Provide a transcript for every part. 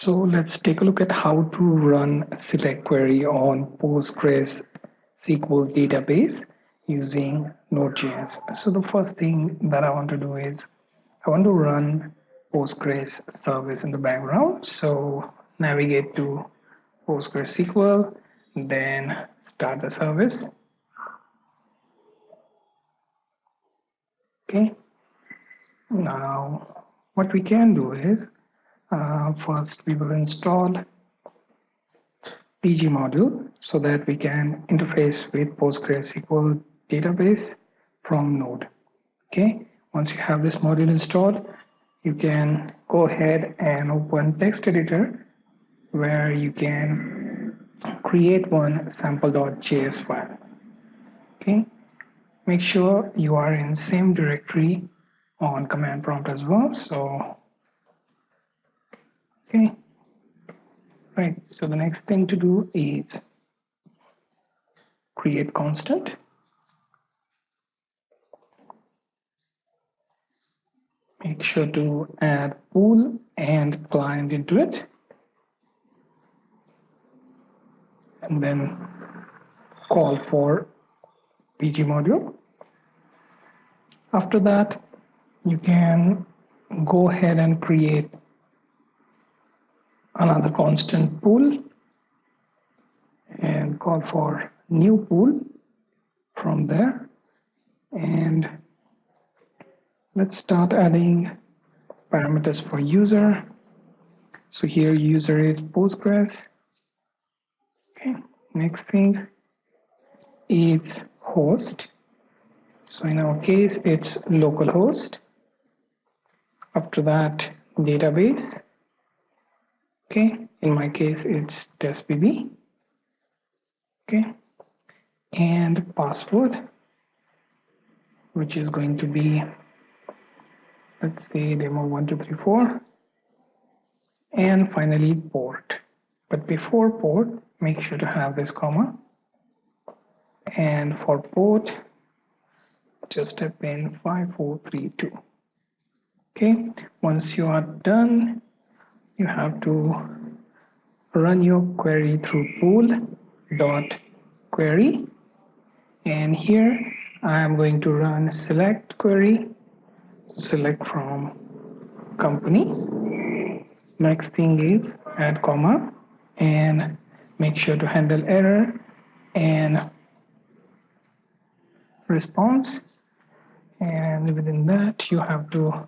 So let's take a look at how to run a select query on PostgreSQL database using Node.js. So the first thing that I want to do is I want to run Postgres Service in the background. So navigate to PostgreSQL, then start the service. Okay. Now what we can do is first we will install PG module so that we can interface with PostgreSQL database from Node. Okay, once you have this module installed, you can go ahead and open text editor where you can create one sample.js file. Okay, make sure you are in same directory on command prompt as well. So okay. Right, so the next thing to do is create constant. Make sure to add pool and client into it. And then call for PG module. After that, you can go ahead and create another constant pool and call for new pool from there. And let's start adding parameters for user. So here user is Postgres. Okay, next thing is host. So in our case, it's localhost. After that, database. Okay, in my case, it's testBB. Okay, and password, which is going to be, let's say, demo1234. And finally, port. But before port, make sure to have this comma. And for port, just type in 5432. Okay, once you are done, you have to run your query through pool.query. And here I am going to run select query, select from company. Next thing is add comma and make sure to handle error and response. And within that, you have to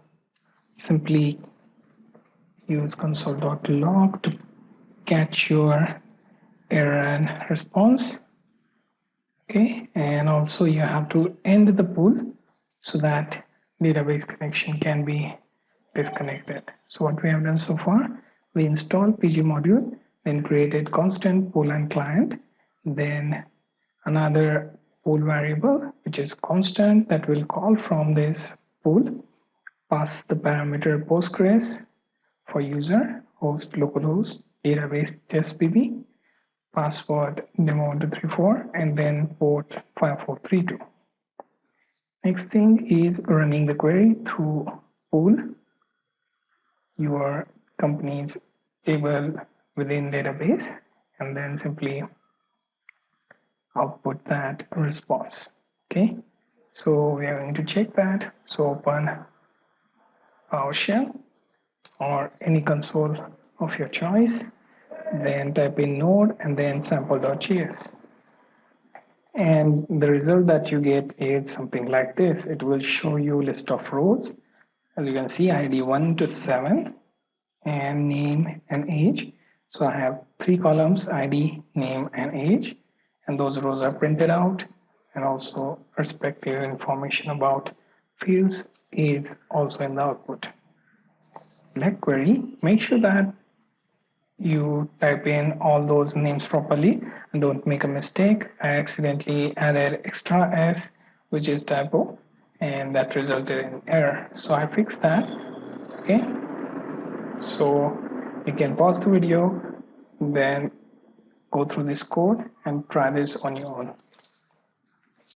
simply use console.log to catch your error and response. Okay, and also you have to end the pool so that database connection can be disconnected. So what we have done so far, we installed PG module, then created constant pool and client, then another pool variable which is constant that will call from this pool, pass the parameter Postgres for user, host, localhost, database testBB, password demo1234, and then port 5432. Next thing is running the query through pool, your company's table within database, and then simply output that response. Okay, so we are going to check that. So open PowerShell or any console of your choice, then type in node and then sample.js. And the result that you get is something like this. It will show you a list of rows. As you can see, ID 1 to 7 and name and age. So I have 3 columns, ID, name, and age. And those rows are printed out, and also respective information about fields is also in the output. Select query, make sure that you type in all those names properly and don't make a mistake. I accidentally added extra s, which is typo, and that resulted in error. So I fixed that. Okay, so you can pause the video, then go through this code and try this on your own.